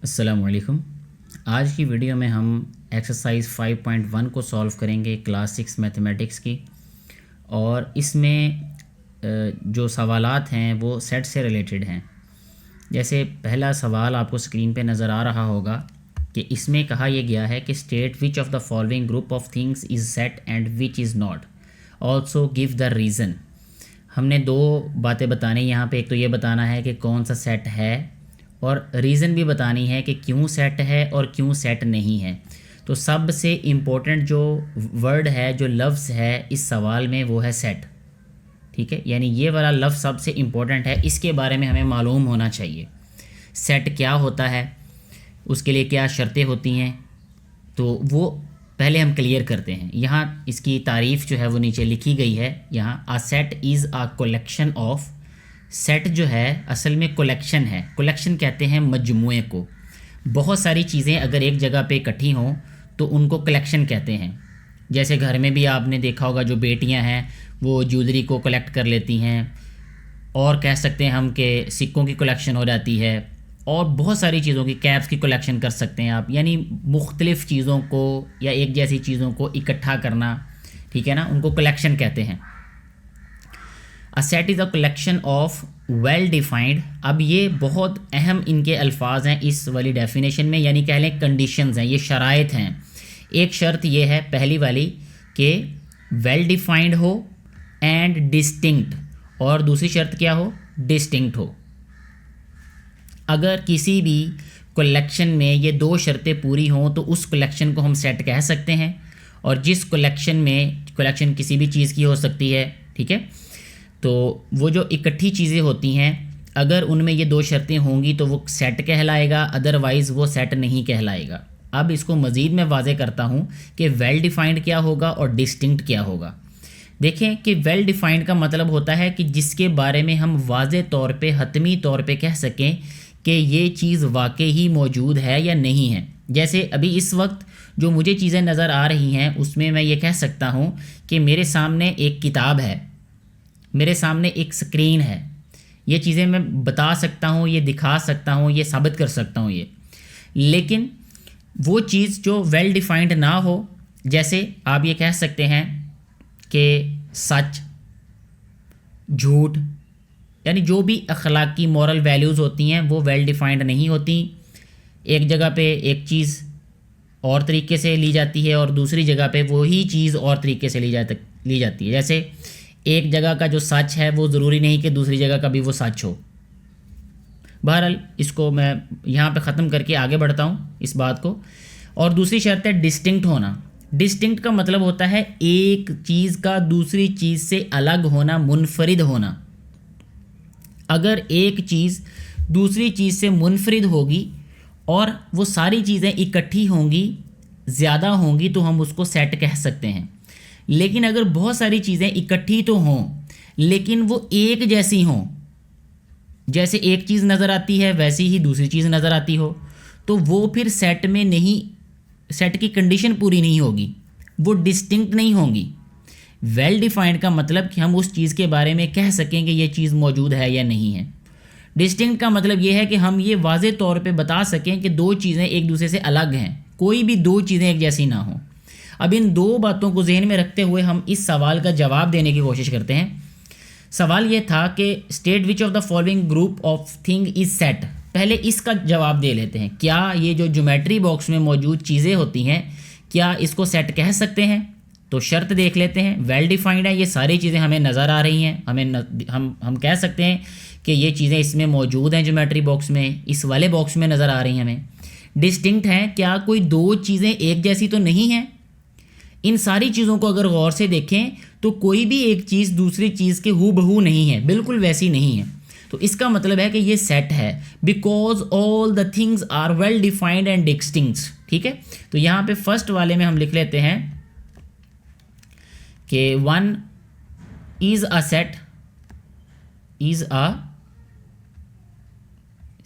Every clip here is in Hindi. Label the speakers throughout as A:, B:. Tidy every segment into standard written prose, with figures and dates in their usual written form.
A: अस्सलाम वालेकुम। आज की वीडियो में हम एक्सरसाइज 5.1 को सॉल्व करेंगे क्लास 6 मैथमेटिक्स की। और इसमें जो सवालात हैं वो सेट से रिलेटेड हैं। जैसे पहला सवाल आपको स्क्रीन पे नज़र आ रहा होगा कि इसमें कहा यह गया है कि state which of the following group of things is set and which is not, also give the reason. हमने दो बातें बतानी यहाँ पे। एक तो ये बताना है कि कौन सा सेट है और रीज़न भी बतानी है कि क्यों सेट है और क्यों सेट नहीं है। तो सबसे इम्पोर्टेंट जो वर्ड है, जो लफ्ज़ है इस सवाल में, वो है सेट। ठीक है, यानी ये वाला लफ्ज़ सबसे इम्पोर्टेंट है, इसके बारे में हमें मालूम होना चाहिए। सेट क्या होता है, उसके लिए क्या शर्तें होती हैं, तो वो पहले हम क्लियर करते हैं। यहाँ इसकी तारीफ़ जो है वो नीचे लिखी गई है। यहाँ a set is a collection of. Set जो है असल में कलेक्शन है। कलेक्शन कहते हैं मजमुए को। बहुत सारी चीज़ें अगर एक जगह पे इकट्ठी हों तो उनको कलेक्शन कहते हैं। जैसे घर में भी आपने देखा होगा, जो बेटियां हैं वो ज्वेलरी को कलेक्ट कर लेती हैं, और कह सकते हैं हम कि सिक्कों की कलेक्शन हो जाती है, और बहुत सारी चीज़ों की, कैप्स की कलेक्शन कर सकते हैं आप। यानी मुख्तलिफ़ चीज़ों को या एक जैसी चीज़ों को इकट्ठा करना, ठीक है ना, उनको कलेक्शन कहते हैं। A set is a collection of well defined. अब ये बहुत अहम इनके अल्फाज हैं इस वाली डेफिनेशन में, यानी कह लें कंडीशंस हैं, ये शराइत हैं। एक शर्त ये है पहली वाली कि वेल डिफाइंड हो एंड डिस्टिंक्ट, और दूसरी शर्त क्या हो, डिस्टिंक्ट हो। अगर किसी भी कलेक्शन में ये दो शर्तें पूरी हों तो उस कलेक्शन को हम सेट कह सकते हैं। और जिस कलेक्शन में, कलेक्शन किसी भी चीज़ की हो सकती है, ठीक है, तो वो जो इकट्ठी चीज़ें होती हैं अगर उनमें ये दो शर्तें होंगी तो वो सेट कहलाएगा, अदरवाइज़ वो सेट नहीं कहलाएगा। अब इसको मज़ीद मैं वाज़े करता हूँ कि वेल डिफाइंड क्या होगा और डिस्टिंक्ट क्या होगा। देखें कि वेल डिफाइंड का मतलब होता है कि जिसके बारे में हम वाज़े तौर पे, हतमी तौर पे कह सकें कि ये चीज़ वाकई ही मौजूद है या नहीं है। जैसे अभी इस वक्त जो मुझे चीज़ें नज़र आ रही हैं उसमें मैं ये कह सकता हूँ कि मेरे सामने एक किताब है, मेरे सामने एक स्क्रीन है। ये चीज़ें मैं बता सकता हूँ, ये दिखा सकता हूँ, ये साबित कर सकता हूँ ये। लेकिन वो चीज़ जो वेल डिफाइंड ना हो, जैसे आप ये कह सकते हैं कि सच, झूठ, यानी जो भी अखलाकी मॉरल वैल्यूज़ होती हैं वो वेल डिफाइंड नहीं होती। एक जगह पे एक चीज़ और तरीके से ली जाती है और दूसरी जगह पे वही चीज़ और तरीके से ली जाती है। जैसे एक जगह का जो सच है वो ज़रूरी नहीं कि दूसरी जगह का भी वो सच हो। बहरहाल इसको मैं यहाँ पे ख़त्म करके आगे बढ़ता हूँ इस बात को। और दूसरी शर्त है डिस्टिंक्ट होना। डिस्टिंक्ट का मतलब होता है एक चीज़ का दूसरी चीज़ से अलग होना, मुनफरिद होना। अगर एक चीज़ दूसरी चीज़ से मुनफरिद होगी और वो सारी चीज़ें इकट्ठी होंगी, ज़्यादा होंगी, तो हम उसको सेट कह सकते हैं। लेकिन अगर बहुत सारी चीज़ें इकट्ठी तो हों लेकिन वो एक जैसी हों, जैसे एक चीज़ नज़र आती है वैसी ही दूसरी चीज़ नज़र आती हो, तो वो फिर सेट में नहीं, सेट की कंडीशन पूरी नहीं होगी, वो डिस्टिंक्ट नहीं होंगी। वेल डिफाइंड का मतलब कि हम उस चीज़ के बारे में कह सकें कि ये चीज़ मौजूद है या नहीं है। डिस्टिंक्ट का मतलब ये है कि हम ये वाज़े तौर पे बता सकें कि दो चीज़ें एक दूसरे से अलग हैं, कोई भी दो चीज़ें एक जैसी ना हों। अब इन दो बातों को जहन में रखते हुए हम इस सवाल का जवाब देने की कोशिश करते हैं। सवाल ये था कि state which of the following group of thing is set. पहले इसका जवाब दे लेते हैं। क्या ये जो ज्योमेट्री बॉक्स में मौजूद चीज़ें होती हैं, क्या इसको सेट कह सकते हैं? तो शर्त देख लेते हैं। वेल डिफाइंड है, ये सारी चीज़ें हमें नज़र आ रही हैं, हम कह सकते हैं कि ये चीज़ें इसमें मौजूद हैं, ज्योमेट्री बॉक्स में, इस वाले बॉक्स में नज़र आ रही हैं हमें। डिस्टिंक्ट हैं, क्या कोई दो चीज़ें एक जैसी तो नहीं हैं? इन सारी चीज़ों को अगर गौर से देखें तो कोई भी एक चीज़ दूसरी चीज़ के हूबहू नहीं है, बिल्कुल वैसी नहीं है। तो इसका मतलब है कि ये सेट है, because all the things are well defined and distinct. ठीक है, तो यहाँ पे फर्स्ट वाले में हम लिख लेते हैं कि one is a set, is a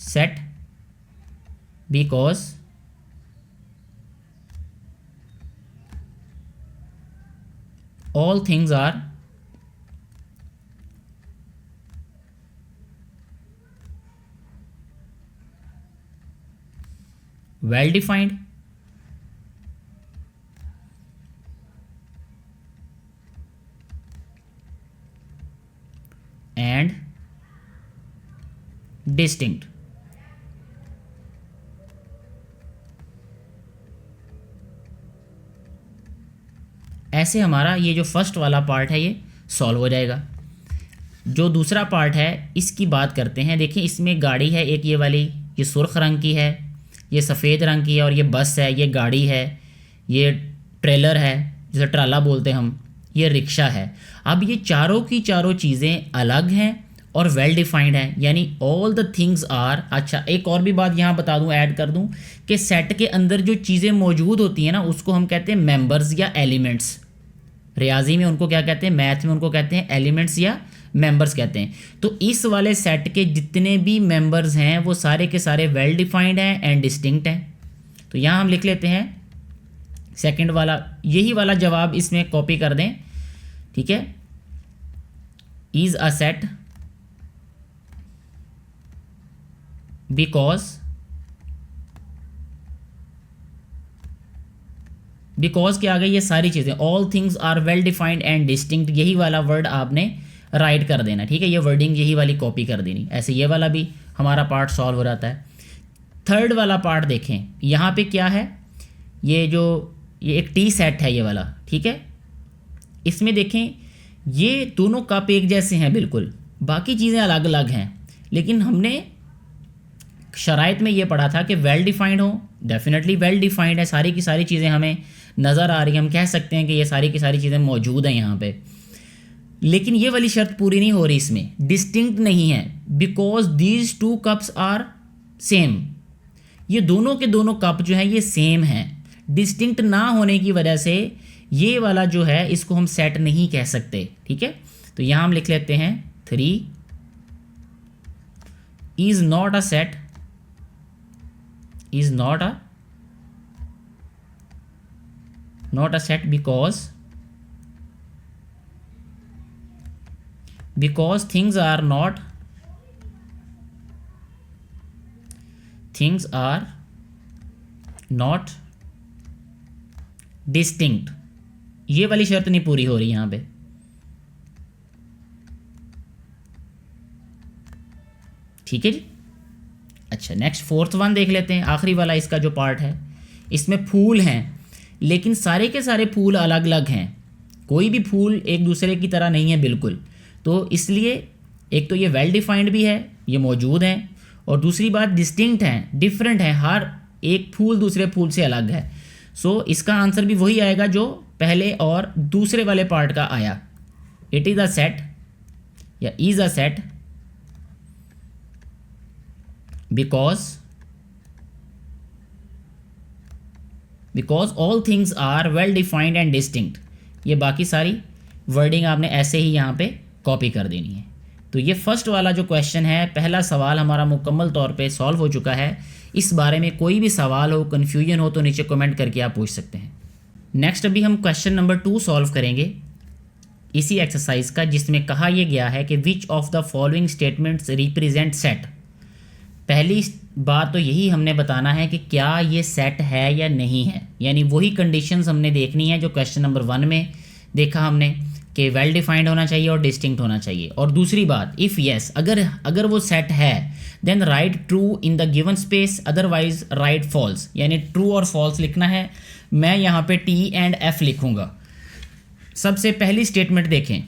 A: set because all things are well defined, and distinct. ऐसे हमारा ये जो फर्स्ट वाला पार्ट है ये सॉल्व हो जाएगा। जो दूसरा पार्ट है इसकी बात करते हैं। देखिए इसमें गाड़ी है एक, ये वाली, ये सुर्ख रंग की है, ये सफ़ेद रंग की है, और ये बस है, ये गाड़ी है, ये ट्रेलर है जिसे ट्राला बोलते हैं हम, ये रिक्शा है। अब ये चारों की चारों चीज़ें अलग हैं और वेल डिफाइंड हैं, यानी ऑल द थिंग्स आर। अच्छा एक और भी बात यहाँ बता दूँ, ऐड कर दूँ कि सेट के अंदर जो चीज़ें मौजूद होती हैं ना उसको हम कहते हैं मेंबर्स या एलिमेंट्स। रियाजी में उनको क्या कहते हैं, मैथ में उनको कहते हैं एलिमेंट्स या मेंबर्स कहते हैं। तो इस वाले सेट के जितने भी मेंबर्स हैं वो सारे के सारे वेल डिफाइंड हैं एंड डिस्टिंक्ट हैं। तो यहाँ हम लिख लेते हैं सेकंड वाला, यही वाला जवाब इसमें कॉपी कर दें, ठीक है। इज अ सेट बिकॉज के आगे ये सारी चीज़ें, all things are well defined and distinct, यही वाला वर्ड आपने राइट कर देना, ठीक है। ये वर्डिंग यही वाली कॉपी कर देनी। ऐसे ये वाला भी हमारा पार्ट सॉल्व हो जाता है। थर्ड वाला पार्ट देखें, यहाँ पे क्या है, ये एक टी सेट है ये वाला, ठीक है। इसमें देखें ये दोनों कप एक जैसे हैं बिल्कुल, बाकी चीज़ें अलग अलग हैं, लेकिन हमने शराइत में ये पढ़ा था कि वेल डिफाइंड हो, डेफिनेटली वेल डिफाइंड है, सारी की सारी चीज़ें हमें नज़र आ रही हैं, हम कह सकते हैं कि ये सारी की सारी चीज़ें मौजूद हैं यहाँ पे। लेकिन ये वाली शर्त पूरी नहीं हो रही, इसमें डिस्टिंक्ट नहीं है, because these two cups are same, ये दोनों के दोनों कप जो हैं ये सेम हैं। डिस्टिंक्ट ना होने की वजह से ये वाला जो है इसको हम सेट नहीं कह सकते, ठीक है। तो यहाँ हम लिख लेते हैं 3 is not a set, is not a set because things are not distinct। ये वाली शर्त नहीं पूरी हो रही यहाँ पे, ठीक है जी। अच्छा नेक्स्ट फोर्थ वन देख लेते हैं, आखिरी वाला इसका जो पार्ट है। इसमें फूल हैं लेकिन सारे के सारे फूल अलग अलग हैं, कोई भी फूल एक दूसरे की तरह नहीं है बिल्कुल। तो इसलिए एक तो ये वेल डिफाइंड भी है, ये मौजूद हैं, और दूसरी बात डिस्टिंक्ट हैं, डिफरेंट हैं, हर एक फूल दूसरे फूल से अलग है। सो इसका आंसर भी वही आएगा जो पहले और दूसरे वाले पार्ट का आया। इट इज़ अ सेट या is a set because all things are well defined and distinct। ये बाकी सारी वर्डिंग आपने ऐसे ही यहाँ पे कॉपी कर देनी है। तो ये फर्स्ट वाला जो क्वेश्चन है, पहला सवाल हमारा मुकम्मल तौर पे सॉल्व हो चुका है। इस बारे में कोई भी सवाल हो, कन्फ्यूजन हो तो नीचे कमेंट करके आप पूछ सकते हैं। नेक्स्ट अभी हम क्वेश्चन नंबर 2 सॉल्व करेंगे इसी एक्सरसाइज का, जिसमें कहा यह गया है कि which of the following statements represent set. पहली बात तो यही हमने बताना है कि क्या ये सेट है या नहीं है, यानी वही कंडीशंस हमने देखनी है जो क्वेश्चन नंबर 1 में देखा हमने कि वेल डिफाइंड होना चाहिए और डिस्टिंक्ट होना चाहिए। और दूसरी बात, इफ़ येस, अगर वो सेट है then write true in the given space, otherwise write false, यानी ट्रू और फॉल्स लिखना है। मैं यहाँ पे T एंड F लिखूँगा। सबसे पहली स्टेटमेंट देखें,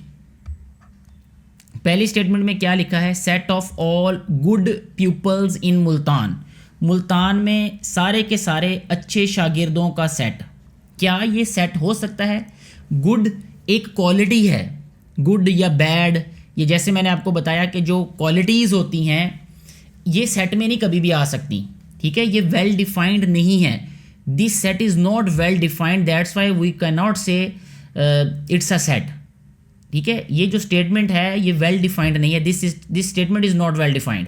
A: पहली स्टेटमेंट में क्या लिखा है, set of all good pupils in Multan. Multan में सारे के सारे अच्छे शागिर्दों का सेट। क्या ये सेट हो सकता है? गुड एक क्वालिटी है, गुड या बैड, ये जैसे मैंने आपको बताया कि जो क्वालिटीज़ होती हैं ये सेट में नहीं कभी भी आ सकती, ठीक है। ये वेल डिफाइंड नहीं है, this set is not well defined, that's why we can not say it's a set, ठीक है। ये जो स्टेटमेंट है ये वेल डिफाइंड नहीं है, this statement is not well defined.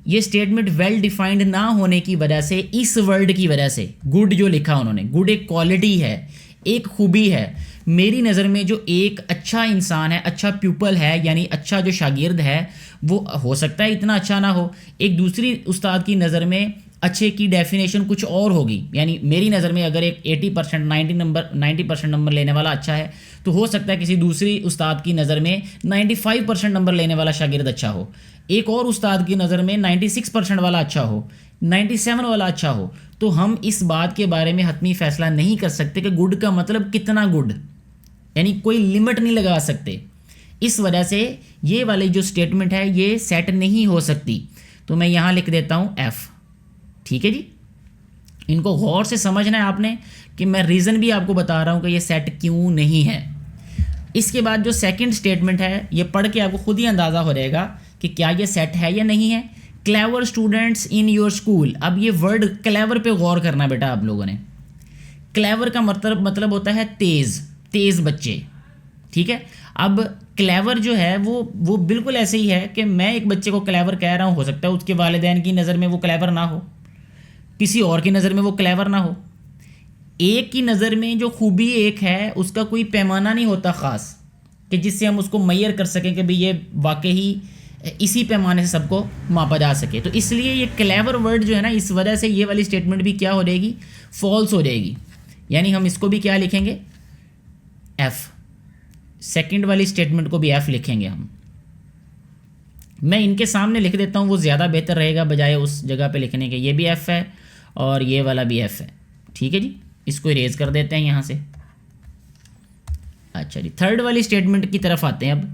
A: ये स्टेटमेंट वेल डिफाइंड ना होने की वजह से, इस वर्ड की वजह से, गुड जो लिखा उन्होंने, गुड एक क्वालिटी है, एक खूबी है। मेरी नज़र में जो एक अच्छा इंसान है, अच्छा प्यूपल है, यानी अच्छा जो शागिर्द है, वो हो सकता है इतना अच्छा ना हो। एक दूसरी उस्ताद की नज़र में अच्छे की डेफिनेशन कुछ और होगी। यानी मेरी नज़र में अगर एक 80% 90% नंबर लेने वाला अच्छा है, तो हो सकता है किसी दूसरी उस्ताद की नज़र में 95% नंबर लेने वाला शागिर्द अच्छा हो, एक और उस्ताद की नज़र में 96% वाला अच्छा हो, 97 वाला अच्छा हो। तो हम इस बात के बारे में हतमी फ़ैसला नहीं कर सकते कि गुड का मतलब कितना गुड, यानी कोई लिमिट नहीं लगा सकते। इस वजह से ये वाली जो स्टेटमेंट है ये सेट नहीं हो सकती। तो मैं यहाँ लिख देता हूँ एफ़। ठीक है जी, इनको गौर से समझना है आपने कि मैं रीज़न भी आपको बता रहा हूँ कि ये सेट क्यों नहीं है। इसके बाद जो सेकंड स्टेटमेंट है ये पढ़ के आपको खुद ही अंदाज़ा हो जाएगा कि क्या ये सेट है या नहीं है। Clever students in your school. अब ये वर्ड क्लेवर पे गौर करना बेटा आप लोगों ने। क्लेवर का मतलब होता है तेज़ बच्चे। ठीक है, अब क्लेवर जो है वो बिल्कुल ऐसे ही है कि मैं एक बच्चे को क्लेवर कह रहा हूँ, हो सकता है उसके वालिदैन की नज़र में वो क्लेवर ना हो, किसी और की नज़र में वो क्लेवर ना हो। एक की नज़र में जो खूबी एक है उसका कोई पैमाना नहीं होता ख़ास कि जिससे हम उसको मैयर कर सकें कि भाई ये वाकई इसी पैमाने से सबको मापा जा सके। तो इसलिए ये क्लेवर वर्ड जो है ना, इस वजह से ये वाली स्टेटमेंट भी क्या हो जाएगी, फॉल्स हो जाएगी। यानी हम इसको भी क्या लिखेंगे, एफ़। सेकंड वाली स्टेटमेंट को भी एफ़ लिखेंगे हम। मैं इनके सामने लिख देता हूँ, वो ज़्यादा बेहतर रहेगा बजाय उस जगह पे लिखने के। ये भी एफ़ है और ये वाला भी एफ़ है। ठीक है जी, इसको इरेज कर देते हैं यहाँ से। अच्छा जी, थर्ड वाली स्टेटमेंट की तरफ आते हैं अब।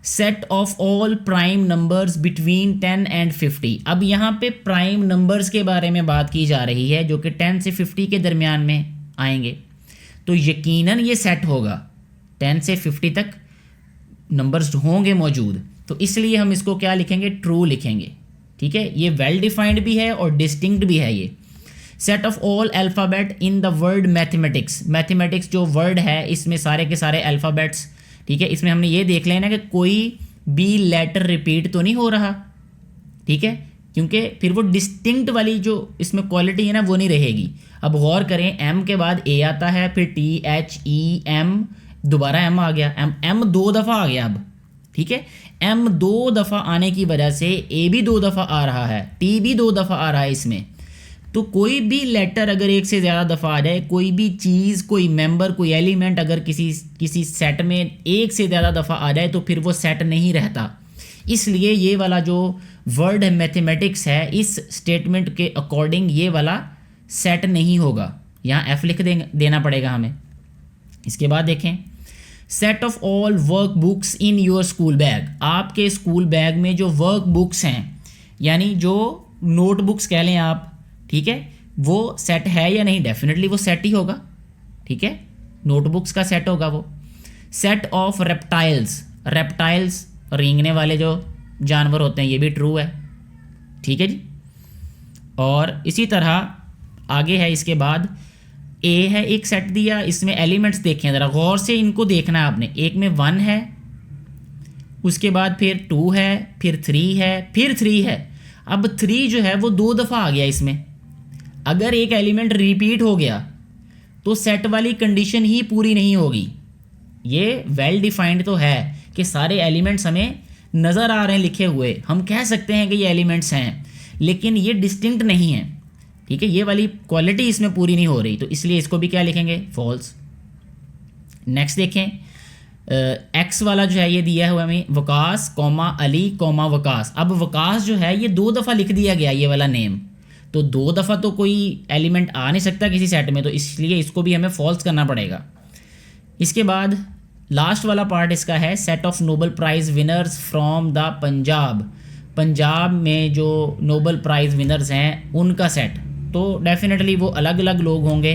A: Set of all prime numbers between 10 and 50। अब यहाँ पे प्राइम नंबर्स के बारे में बात की जा रही है जो कि 10 से 50 के दरमियान में आएंगे। तो यकीनन ये सेट होगा, 10 से 50 तक नंबर्स होंगे मौजूद। तो इसलिए हम इसको क्या लिखेंगे, ट्रू लिखेंगे। ठीक है, ये वेल डिफाइंड भी है और डिस्टिंक्ट भी है। ये set of all alphabet in the word mathematics. Mathematics जो वर्ड है इसमें सारे के सारे अल्फ़ाबेट्स। ठीक है, इसमें हमने ये देख लेना कि कोई बी लेटर रिपीट तो नहीं हो रहा। ठीक है, क्योंकि फिर वो डिस्टिंक्ट वाली जो इसमें क्वालिटी है ना वो नहीं रहेगी। अब गौर करें, एम के बाद ए आता है, फिर टी एच ई एम, दोबारा एम आ गया, एम 2 दफ़ा आ गया अब। ठीक है, एम 2 दफ़ा आने की वजह से ए भी 2 दफ़ा आ रहा है, टी भी 2 दफ़ा आ रहा है इसमें। तो कोई भी लेटर अगर एक से ज़्यादा दफ़ा आ जाए, कोई भी चीज़, कोई मेंबर, कोई एलिमेंट अगर किसी सेट में एक से ज़्यादा दफ़ा आ जाए तो फिर वो सेट नहीं रहता। इसलिए ये वाला जो वर्ड मैथमेटिक्स है इस स्टेटमेंट के अकॉर्डिंग ये वाला सेट नहीं होगा। यहाँ एफ लिख देना पड़ेगा हमें। इसके बाद देखें, set of all work books in your school bag. आपके स्कूल बैग में जो वर्क बुक्स हैं, यानी जो नोटबुक्स कह लें आप, ठीक है, वो सेट है या नहीं, डेफिनेटली वो सेट ही होगा। ठीक है, नोटबुक्स का सेट होगा वो। सेट ऑफ रेप्टाइल्स, रेप्टाइल्स रेंगने वाले जो जानवर होते हैं, ये भी ट्रू है। ठीक है जी, और इसी तरह आगे है। इसके बाद ए है, एक सेट दिया, इसमें एलिमेंट्स देखें ज़रा गौर से, इनको देखना है आपने। एक में 1 है, उसके बाद फिर 2 है, फिर 3 है, फिर 3 है। अब 3 जो है वो 2 दफ़ा आ गया इसमें। अगर एक एलिमेंट रिपीट हो गया तो सेट वाली कंडीशन ही पूरी नहीं होगी। ये वेल डिफाइंड तो है कि सारे एलिमेंट्स हमें नज़र आ रहे हैं लिखे हुए, हम कह सकते हैं कि ये एलिमेंट्स हैं, लेकिन ये डिस्टिंक्ट नहीं है। ठीक है, ये वाली क्वालिटी इसमें पूरी नहीं हो रही, तो इसलिए इसको भी क्या लिखेंगे, फॉल्स। नेक्स्ट देखें, एक्स वाला जो है ये दिया हुआ हमें वकास कॉमा अली कॉमा वकास। अब वकास जो है ये 2 दफ़ा लिख दिया गया ये वाला नेम, तो 2 दफ़ा तो कोई एलिमेंट आ नहीं सकता किसी सेट में, तो इसलिए इसको भी हमें फॉल्स करना पड़ेगा। इसके बाद लास्ट वाला पार्ट इसका है, set of Nobel prize winners from the Punjab. Punjab में जो नोबल प्राइज़ विनर्स हैं उनका सेट, तो डेफिनेटली वो अलग अलग लोग होंगे।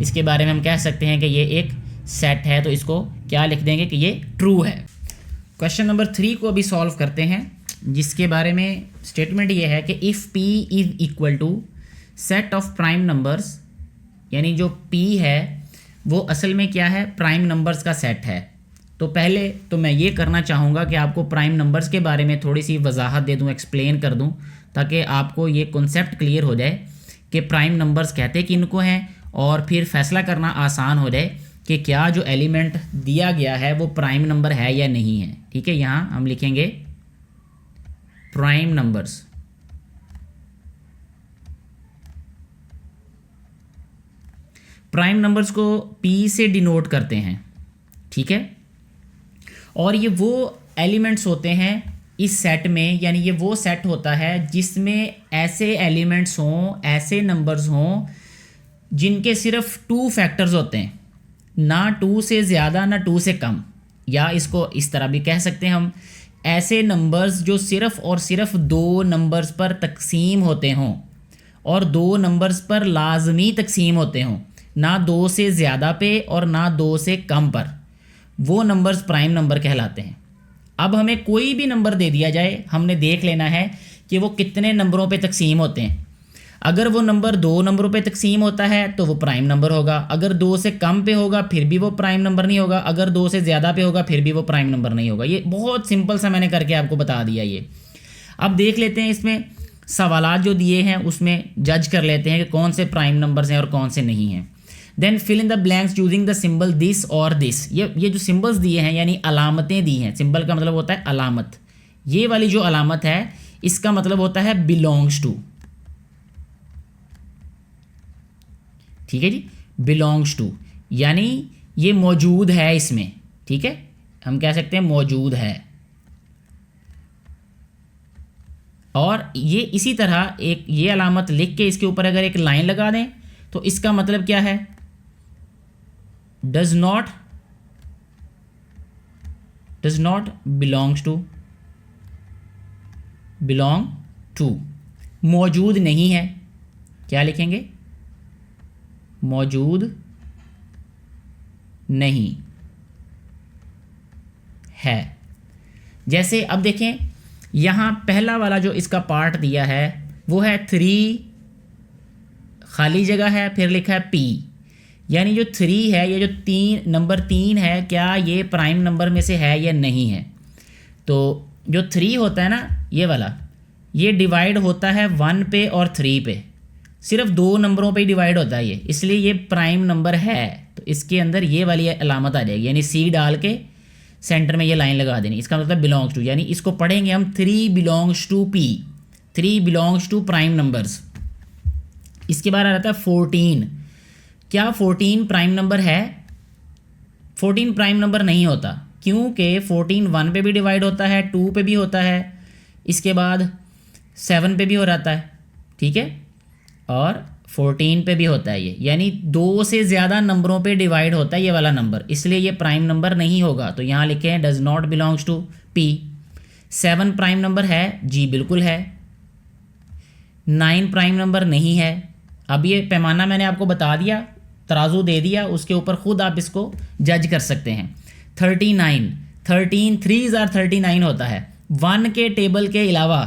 A: इसके बारे में हम कह सकते हैं कि ये एक सेट है, तो इसको क्या लिख देंगे कि ये ट्रू है। क्वेश्चन नंबर 3 को अभी सॉल्व करते हैं, जिसके बारे में स्टेटमेंट ये है कि if P is equal to set of prime numbers, यानी जो P है वो असल में क्या है, प्राइम नंबर्स का सेट है। तो पहले तो मैं ये करना चाहूँगा कि आपको प्राइम नंबर्स के बारे में थोड़ी सी वजाहत दे दूँ, एक्सप्लेन कर दूँ, ताकि आपको ये कॉन्सेप्ट क्लियर हो जाए कि प्राइम नंबर्स कहते किनको हैं, और फिर फैसला करना आसान हो जाए कि क्या जो एलिमेंट दिया गया है वो प्राइम नंबर है या नहीं है। ठीक है, यहाँ हम लिखेंगे प्राइम नंबर्स। प्राइम नंबर्स को P से डिनोट करते हैं, ठीक है। और ये वो एलिमेंट्स होते हैं इस सेट में, यानी ये वो सेट होता है जिसमें ऐसे एलिमेंट्स हों, ऐसे नंबर्स हों जिनके सिर्फ 2 फैक्टर्स होते हैं, ना 2 से ज़्यादा ना 2 से कम। या इसको इस तरह भी कह सकते हैं हम, ऐसे नंबर्स जो सिर्फ और सिर्फ 2 नंबर्स पर तकसीम होते हों और 2 नंबर्स पर लाजमी तकसीम होते हों, ना 2 से ज़्यादा पे और ना 2 से कम पर, वो नंबर्स प्राइम नंबर कहलाते हैं। अब हमें कोई भी नंबर दे दिया जाए, हमने देख लेना है कि वो कितने नंबरों पे तकसीम होते हैं। अगर वो नंबर 2 नंबरों पे तकसीम होता है तो वो प्राइम नंबर होगा, अगर 2 से कम पे होगा फिर भी वो प्राइम नंबर नहीं होगा, अगर 2 से ज़्यादा पे होगा फिर भी वो प्राइम नंबर नहीं होगा। ये बहुत सिंपल सा मैंने करके आपको बता दिया ये। अब देख लेते हैं इसमें सवालात जो दिए हैं उसमें जज कर लेते हैं कि कौन से प्राइम नंबर्स हैं और कौन से नहीं हैं। Then fill in the blanks using the symbol this और दिस। ये जो सिंबल्स दिए हैं यानी अलामतें दी हैं, सिंबल का मतलब होता है अलामत। ये वाली जो अलामत है इसका मतलब होता है बिलोंग्स टू, ठीक है जी, बिलोंग्स टू यानी ये मौजूद है इसमें, ठीक है, हम कह सकते हैं मौजूद है। और ये इसी तरह एक ये अलामत लिख के इसके ऊपर अगर एक लाइन लगा दें तो इसका मतलब क्या है, does not belongs to, belong to, मौजूद नहीं है, क्या लिखेंगे, मौजूद नहीं है। जैसे अब देखें यहाँ पहला वाला जो इसका पार्ट दिया है वो है 3 खाली जगह है, फिर लिखा है P, यानी जो 3 है, ये जो नंबर 3 है, क्या ये प्राइम नंबर में से है या नहीं है। तो जो 3 होता है ना ये वाला, ये डिवाइड होता है 1 पे और 3 पे, सिर्फ 2 नंबरों पे ही डिवाइड होता है ये, इसलिए ये प्राइम नंबर है। तो इसके अंदर ये वाली अलामत आ जाएगी, यानी C डाल के सेंटर में ये लाइन लगा देनी, इसका मतलब बिलोंग्स टू, यानी इसको पढ़ेंगे हम 3 belongs to P, 3 belongs to prime numbers. इसके बाद आ जाता है 14, क्या 14 प्राइम नंबर है, 14 प्राइम नंबर नहीं होता, क्योंकि 14 1 पे भी डिवाइड होता है, 2 पे भी होता है, इसके बाद 7 पे भी हो जाता है, ठीक है, और 14 पे भी होता है ये, यानी 2 से ज़्यादा नंबरों पे डिवाइड होता है ये वाला नंबर, इसलिए ये प्राइम नंबर नहीं होगा। तो यहाँ लिखे हैं does not belongs to P। 7 prime number है, जी बिल्कुल है। 9 प्राइम नंबर नहीं है। अब ये पैमाना मैंने आपको बता दिया, तराजू दे दिया, उसके ऊपर ख़ुद आप इसको जज कर सकते हैं। 39, 13 3s आर 39 होता है, 1 के टेबल के अलावा,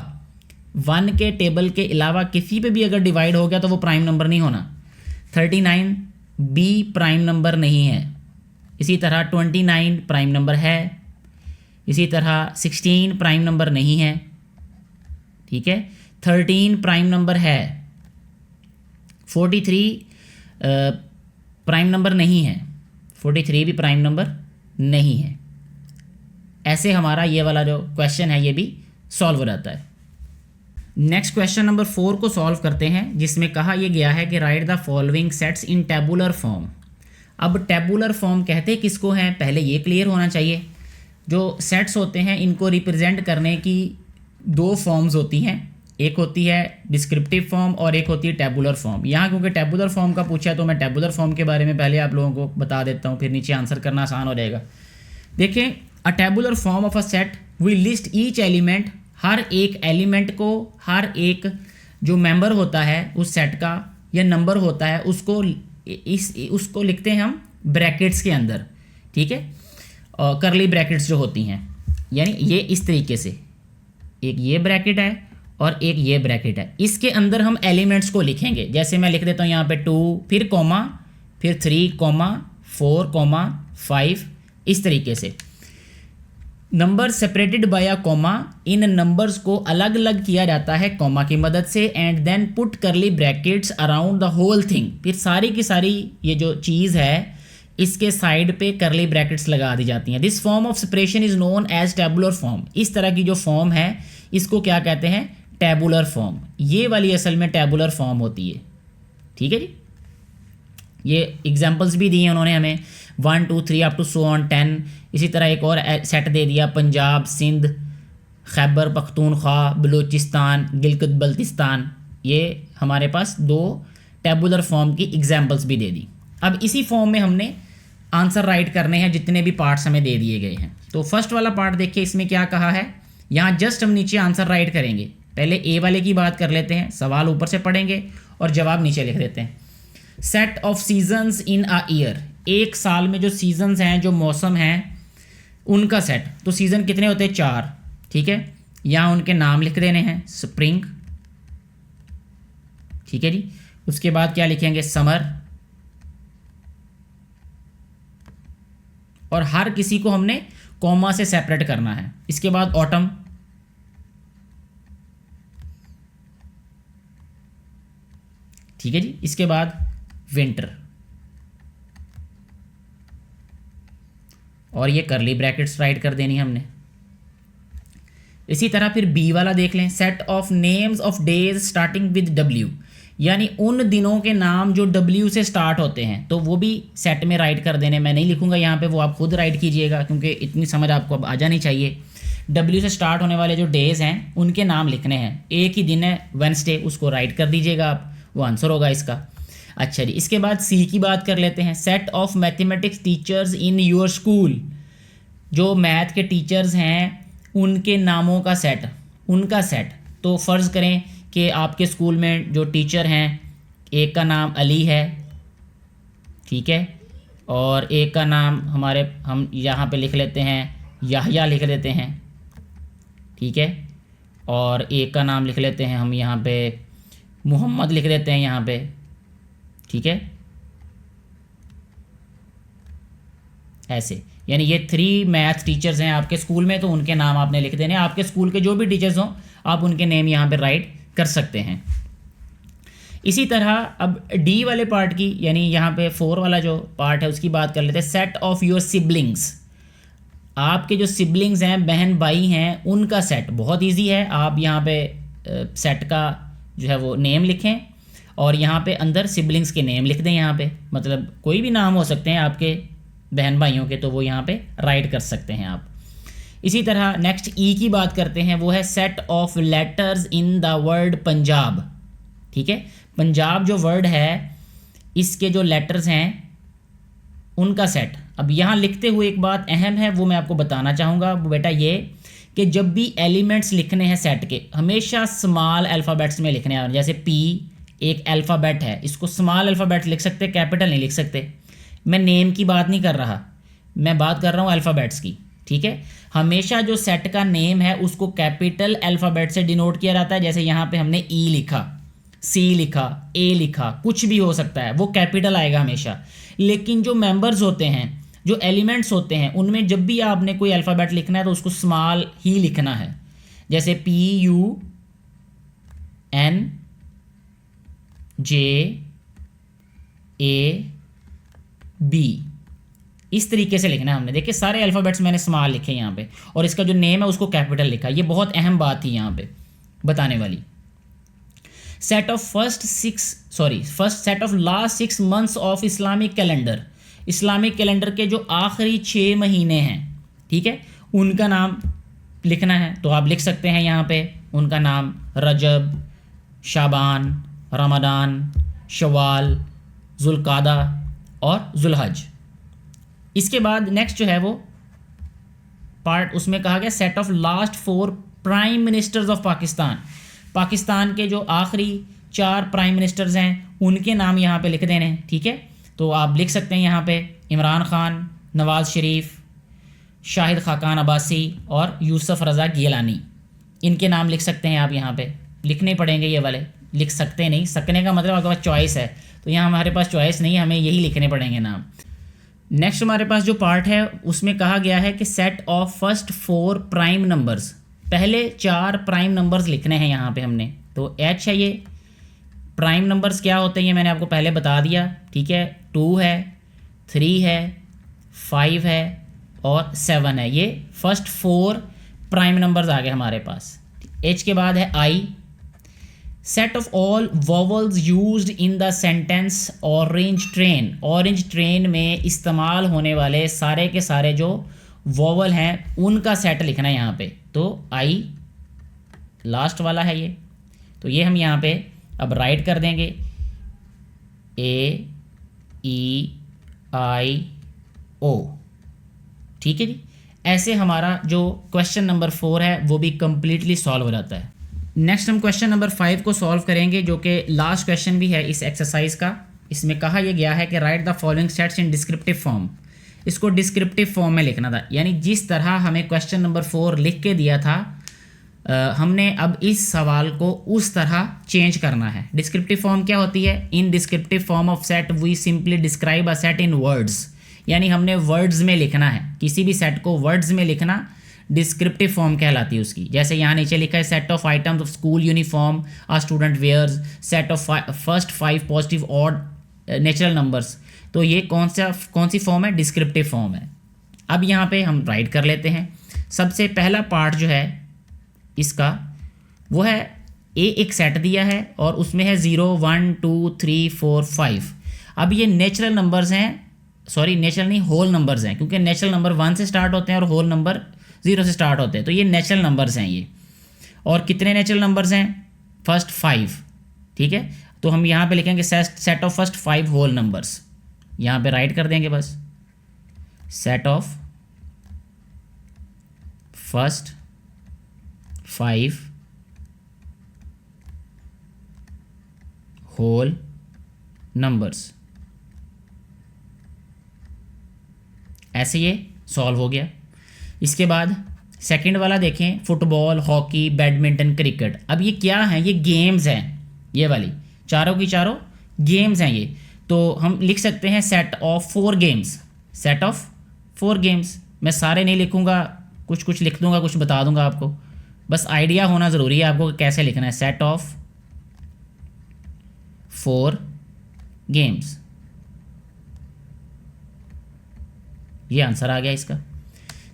A: 1 के टेबल के अलावा किसी पे भी अगर डिवाइड हो गया तो वो प्राइम नंबर नहीं होना। 39 B प्राइम नंबर नहीं है। इसी तरह 29 प्राइम नंबर है, इसी तरह 16 प्राइम नंबर नहीं है, ठीक है, 13 प्राइम नंबर है, 43 प्राइम नंबर नहीं है, 43 भी प्राइम नंबर नहीं है। ऐसे हमारा ये वाला जो क्वेश्चन है ये भी सॉल्व हो जाता है। नेक्स्ट क्वेश्चन नंबर 4 को सॉल्व करते हैं, जिसमें कहा यह गया है कि right the following sets in tabular form. अब टेबुलर फॉर्म कहते किसको हैं, पहले ये क्लियर होना चाहिए। जो सेट्स होते हैं इनको रिप्रेजेंट करने की 2 फॉर्म्स होती हैं, एक होती है डिस्क्रिप्टिव फॉर्म और एक होती है टेबुलर फॉर्म। यहाँ क्योंकि टेबुलर फॉर्म का पूछा है तो मैं टेबुलर फॉर्म के बारे में पहले आप लोगों को बता देता हूँ, फिर नीचे आंसर करना आसान हो जाएगा। देखें, a tabular form of a set V list each element, हर एक एलिमेंट को, हर एक जो मेंबर होता है उस सेट का या नंबर होता है उसको लिखते हैं हम ब्रैकेट्स के अंदर, ठीक है, और करली ब्रैकेट्स जो होती हैं, यानी ये इस तरीके से, एक ये ब्रैकेट है और एक ये ब्रैकेट है, इसके अंदर हम एलिमेंट्स को लिखेंगे। जैसे मैं लिख देता हूँ यहाँ पे 2, फिर कॉमा, फिर 3, 4, 5, इस तरीके से। Number separated by a comma, in numbers को अलग अलग किया जाता है कॉमा की मदद से, and then put curly brackets around the whole thing, फिर सारी की सारी ये जो चीज़ है इसके साइड पे करली ब्रैकेट्स लगा दी जाती हैं। This form of separation is known as tabular form. इस तरह की जो फॉर्म है इसको क्या कहते हैं, टेबुलर फॉर्म। ये वाली असल में टेबुलर फॉर्म होती है, ठीक है जी, ये एग्जाम्पल्स भी दिए उन्होंने हमें 1 2 3 अप टू सो ऑन 10। इसी तरह एक और सेट दे दिया पंजाब, सिंध, खैबर पख्तूनख्वा, बलूचिस्तान, गिलगित बल्तिस्तान। ये हमारे पास 2 टेबुलर फॉर्म की एग्जाम्पल्स भी दे दी। अब इसी फॉर्म में हमने आंसर राइट करने हैं जितने भी पार्ट्स हमें दे दिए गए हैं। तो फर्स्ट वाला पार्ट देखिए, इसमें क्या कहा है। यहाँ जस्ट हम नीचे आंसर राइट करेंगे। पहले ए वाले की बात कर लेते हैं, सवाल ऊपर से पढ़ेंगे और जवाब नीचे लिख देते हैं। Set of seasons in a year, एक साल में जो सीजन्स हैं, जो मौसम हैं, उनका सेट। तो सीज़न कितने होते हैं? 4, ठीक है। यहाँ उनके नाम लिख देने हैं, स्प्रिंग, ठीक है जी। उसके बाद क्या लिखेंगे? समर, और हर किसी को हमने कॉमा से सेपरेट करना है। इसके बाद ऑटम, ठीक है जी। इसके बाद विंटर, और ये करली ब्रैकेट्स राइट कर देनी हमने। इसी तरह फिर बी वाला देख लें, set of names of days starting with W, यानी उन दिनों के नाम जो डब्ल्यू से स्टार्ट होते हैं, तो वो भी सेट में राइट कर देने। मैं नहीं लिखूंगा यहाँ पे, वो आप खुद राइट कीजिएगा क्योंकि इतनी समझ आपको अब आ जानी चाहिए। डब्ल्यू से स्टार्ट होने वाले जो डेज़ हैं उनके नाम लिखने हैं। एक ही दिन है वेडनेसडे, उसको राइट कर दीजिएगा आप, वो आंसर होगा इसका। अच्छा जी, इसके बाद सी की बात कर लेते हैं। Set of mathematics teachers in your school, जो मैथ के टीचर्स हैं उनके नामों का सेट, उनका सेट। तो फ़र्ज़ करें कि आपके स्कूल में जो टीचर हैं, एक का नाम अली है, ठीक है, और एक का नाम हम यहाँ पे लिख लेते हैं याहया लिख देते हैं, ठीक है, और एक का नाम लिख लेते हैं हम यहाँ पे मोहम्मद लिख देते हैं यहाँ पे, ठीक है, ऐसे। यानी ये 3 मैथ टीचर्स हैं आपके स्कूल में, तो उनके नाम आपने लिख देने। आपके स्कूल के जो भी टीचर्स हों आप उनके नेम यहाँ पे राइट कर सकते हैं। इसी तरह अब डी वाले पार्ट की, यानी यहाँ पे 4 वाला जो पार्ट है उसकी बात कर लेते हैं। सेट ऑफ योर सिबलिंग्स, आपके जो सिबलिंग्स हैं, बहन भाई हैं, उनका सेट। बहुत इजी है, आप यहाँ पे सेट का जो है वो नेम लिखें और यहाँ पे अंदर सिबलिंग्स के नेम लिख दें। यहाँ पे मतलब कोई भी नाम हो सकते हैं आपके बहन भाइयों के, तो वो यहाँ पे राइट कर सकते हैं आप। इसी तरह नेक्स्ट ई की बात करते हैं, वो है set of letters in the word Punjab, ठीक है। पंजाब जो वर्ड है, इसके जो लेटर्स हैं उनका सेट। अब यहाँ लिखते हुए एक बात अहम है, वो मैं आपको बताना चाहूँगा, वो बेटा ये कि जब भी एलिमेंट्स लिखने हैं सेट के, हमेशा स्मॉल अल्फ़ाबेट्स में लिखने हैं। जैसे पी एक अल्फ़ाबेट है, इसको स्मॉल अल्फ़ाबेट लिख सकते, कैपिटल नहीं लिख सकते। मैं नेम की बात नहीं कर रहा, मैं बात कर रहा हूँ अल्फ़ाबेट्स की, ठीक है। हमेशा जो सेट का नेम है उसको कैपिटल अल्फ़ाबेट से डिनोट किया जाता है। जैसे यहाँ पे हमने ई लिखा, सी लिखा, ए लिखा, कुछ भी हो सकता है, वो कैपिटल आएगा हमेशा। लेकिन जो मेंबर्स होते हैं, जो एलिमेंट्स होते हैं, उनमें जब भी आपने कोई अल्फ़ाबेट लिखना है तो उसको स्मॉल ही लिखना है। जैसे P U N J A B, इस तरीके से लिखना है हमने। देखिए सारे अल्फ़ाबेट्स मैंने स्मॉल लिखे यहाँ पे, और इसका जो नेम है उसको कैपिटल लिखा। ये बहुत अहम बात थी यहाँ पे बताने वाली। Set of first set of last 6 months of Islamic calendar, Islamic calendar के जो आखिरी 6 महीने हैं, ठीक है, उनका नाम लिखना है। तो आप लिख सकते हैं यहाँ पे उनका नाम, रजब, शाबान, रमदान, शवाल, जुल्कादा और जुलहज। इसके बाद नेक्स्ट जो है वो पार्ट, उसमें कहा गया set of last 4 prime ministers of Pakistan, Pakistan के जो आखिरी 4 प्राइम मिनिस्टर्स हैं उनके नाम यहाँ पे लिख देने हैं, ठीक है। तो आप लिख सकते हैं यहाँ पे इमरान खान, नवाज़ शरीफ, शाहिद खाकान अब्बासी और यूसुफ रज़ा गिलानी, इनके नाम लिख सकते हैं आप। यहाँ पे लिखने पड़ेंगे ये वाले, लिख सकते नहीं, सकने का मतलब आपके पास चॉइस है, तो यहाँ हमारे पास चॉइस नहीं है, हमें यही लिखने पड़ेंगे नाम। नेक्स्ट हमारे पास जो पार्ट है उसमें कहा गया है कि set of first 4 prime numbers, पहले 4 प्राइम नंबर्स लिखने हैं यहाँ पे हमने। तो एच है ये, प्राइम नंबर्स क्या होते हैं ये मैंने आपको पहले बता दिया, ठीक है। 2 है, 3 है, 5 है और 7 है। ये फर्स्ट 4 प्राइम नंबर्स आ गए हमारे पास। एच के बाद है I, set of all vowels used in the sentence orange train. Orange train में इस्तेमाल होने वाले सारे के सारे जो वॉवल हैं उनका सेट लिखना है यहाँ पे। तो आई लास्ट वाला है ये, तो ये हम यहाँ पे अब राइट कर देंगे ए ई आई ओ। ठीक है जी, ऐसे हमारा जो क्वेश्चन नंबर 4 है वो भी कंप्लीटली सॉल्व हो जाता है। नेक्स्ट हम क्वेश्चन नंबर 5 को सॉल्व करेंगे, जो कि लास्ट क्वेश्चन भी है इस एक्सरसाइज का। इसमें कहा यह गया है कि right the following sets in descriptive form. इसको डिस्क्रिप्टिव फॉर्म में लिखना था, यानी जिस तरह हमें क्वेश्चन नंबर 4 लिख के दिया था हमने अब इस सवाल को उस तरह चेंज करना है। डिस्क्रिप्टिव फॉर्म क्या होती है? In descriptive form of set we simply describe a set in words, यानी हमने वर्ड्स में लिखना है। किसी भी सेट को वर्ड्स में लिखना डिस्क्रिप्टिव फॉर्म कहलाती है उसकी। जैसे यहाँ नीचे लिखा है set of items of school uniform a student wears, set of first 5 positive odd natural numbers. तो ये कौन सी फॉर्म है? डिस्क्रिप्टिव फॉर्म है। अब यहाँ पे हम राइट कर लेते हैं। सबसे पहला पार्ट जो है इसका वो है एक सेट दिया है और उसमें है 0 1 2 3 4 5। अब ये नेचुरल नंबर्स हैं, सॉरी नेचुरल नहीं, होल नंबर्स हैं, क्योंकि नेचुरल नंबर 1 से स्टार्ट होते हैं और होल नंबर 0 से स्टार्ट होते हैं। तो ये नेचुरल नंबर्स हैं ये। और कितने नेचुरल नंबर्स हैं? फर्स्ट 5। ठीक है, तो हम यहाँ पे लिखेंगे set of first 5 whole numbers. यहाँ पे राइट कर देंगे बस, set of first 5 whole numbers. ऐसे ये सॉल्व हो गया। इसके बाद सेकंड वाला देखें, फुटबॉल, हॉकी, बैडमिंटन, क्रिकेट। अब ये क्या हैं? ये गेम्स हैं, ये वाली चारों की चारों गेम्स हैं ये। तो हम लिख सकते हैं set of 4 games. Set of 4 games. मैं सारे नहीं लिखूंगा, कुछ कुछ लिख दूंगा, कुछ बता दूंगा आपको, बस आइडिया होना ज़रूरी है आपको कि कैसे लिखना है। सेट ऑफ 4 गेम्स, ये आंसर आ गया इसका।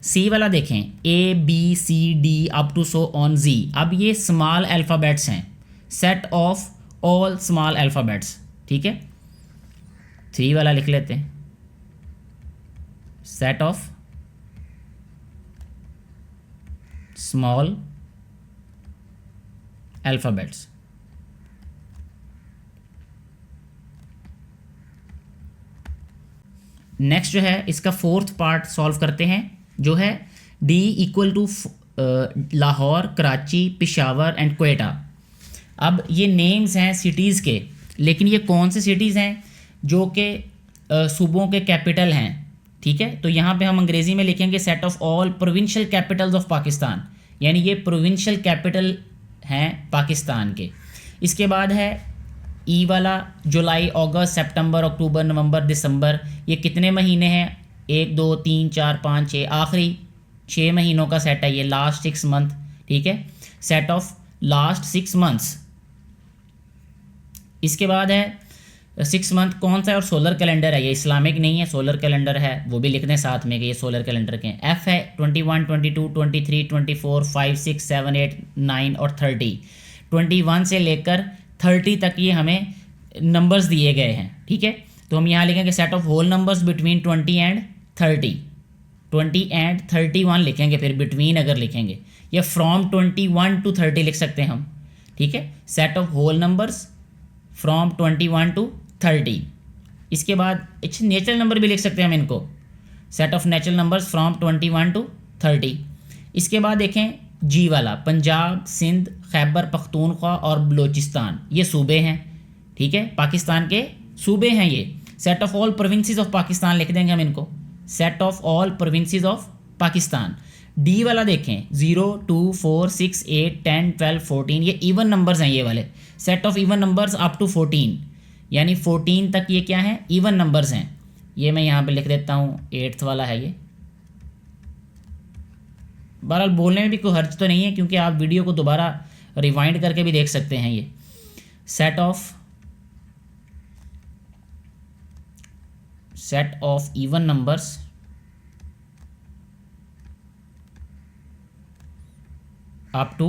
A: सी वाला देखें, A B C D up to so on G. अब ये स्मॉल अल्फ़ाबेट्स हैं, set of all small alphabets. ठीक है, 3 वाला लिख लेते हैं, set of small alphabets. Next जो है इसका 4th पार्ट सॉल्व करते हैं, जो है D equal to Lahore, Karachi, Peshawar and Quetta. अब ये नेम्स हैं सिटीज़ के, लेकिन ये कौन से सिटीज़ हैं? जो कि सूबों के कैपिटल हैं। ठीक है, तो यहाँ पे हम अंग्रेज़ी में लिखेंगे set of all provincial Capitals of Pakistan, यानी ये प्रोविंशियल कैपिटल हैं पाकिस्तान के। इसके बाद है ई वाला, जुलाई, अगस्त, सितंबर, अक्टूबर, नवंबर, दिसंबर। ये कितने महीने हैं? 1 2 3 4 5 6, आखिरी 6 महीनों का सेट है ये, लास्ट 6 मंथ। ठीक है, सेट ऑफ लास्ट 6 मंथ्स। इसके बाद है 6 मंथ कौन सा है? और सोलर कैलेंडर है ये, इस्लामिक नहीं है, सोलर कैलेंडर है, वो भी लिख दें साथ में कि ये सोलर कैलेंडर के हैं। एफ है 21 22 23 24 5 6 7 8 9 और 30। 21 से लेकर 30 तक ये हमें नंबर्स दिए गए हैं। ठीक है, तो हम यहाँ लिखेंगे set of whole numbers between 20 and 30। 20 and 31 लिखेंगे, फिर बिटवीन अगर लिखेंगे, या फ्रॉम 21 टू 30 लिख सकते हैं हम। ठीक है, set of whole numbers from 21 to 30। इसके बाद नेचुरल नंबर भी लिख सकते हैं हम इनको, set of natural numbers from 21 to 30। इसके बाद देखें जी वाला, पंजाब, सिंध, खैबर पख्तूनख्वा और बलूचिस्तान, ये सूबे हैं। ठीक है, पाकिस्तान के सूबे हैं ये। Set of all provinces of Pakistan लिख देंगे हम इनको, set of all provinces of Pakistan. D वाला देखें, 0 2 4 6 8 10 12 14, ये इवन नंबर्स हैं ये वाले, set of even numbers up to 14, यानी 14 तक ये क्या हैं? इवन नंबर्स हैं। ये मैं यहाँ पे लिख देता हूँ, 8th वाला है ये। बहरहाल बोलने में भी कोई हर्ज तो नहीं है, क्योंकि आप वीडियो को दोबारा रिवाइंड करके भी देख सकते हैं। ये set of even numbers up to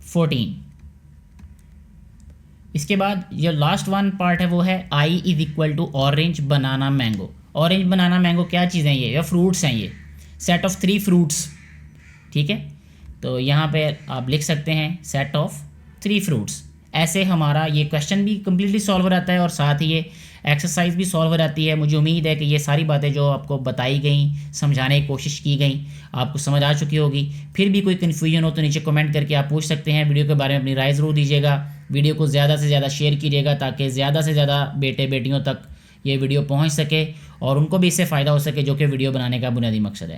A: 14। इसके बाद जो लास्ट वन पार्ट है वो है I is equal to orange banana mango. Orange banana mango क्या चीज़ें हैं ये, या फ्रूट्स हैं ये, सेट ऑफ 3 फ्रूट्स, ठीक है। तो यहाँ पे आप लिख सकते हैं सेट ऑफ 3 फ्रूट्स। ऐसे हमारा ये क्वेश्चन भी कम्प्लीटली सॉल्व हो जाता है और साथ ही ये एक्सरसाइज भी सॉल्व हो जाती है। मुझे उम्मीद है कि ये सारी बातें जो आपको बताई गई, समझाने की कोशिश की गई, आपको समझ आ चुकी होगी। फिर भी कोई कन्फ्यूजन हो तो नीचे कमेंट करके आप पूछ सकते हैं। वीडियो के बारे में अपनी राय ज़रूर दीजिएगा। वीडियो को ज़्यादा से ज़्यादा शेयर कीजिएगा ताकि ज़्यादा से ज़्यादा बेटे बेटियों तक ये वीडियो पहुँच सके और उनको भी इससे फ़ायदा हो सके, जो कि वीडियो बनाने का बुनियादी मकसद है।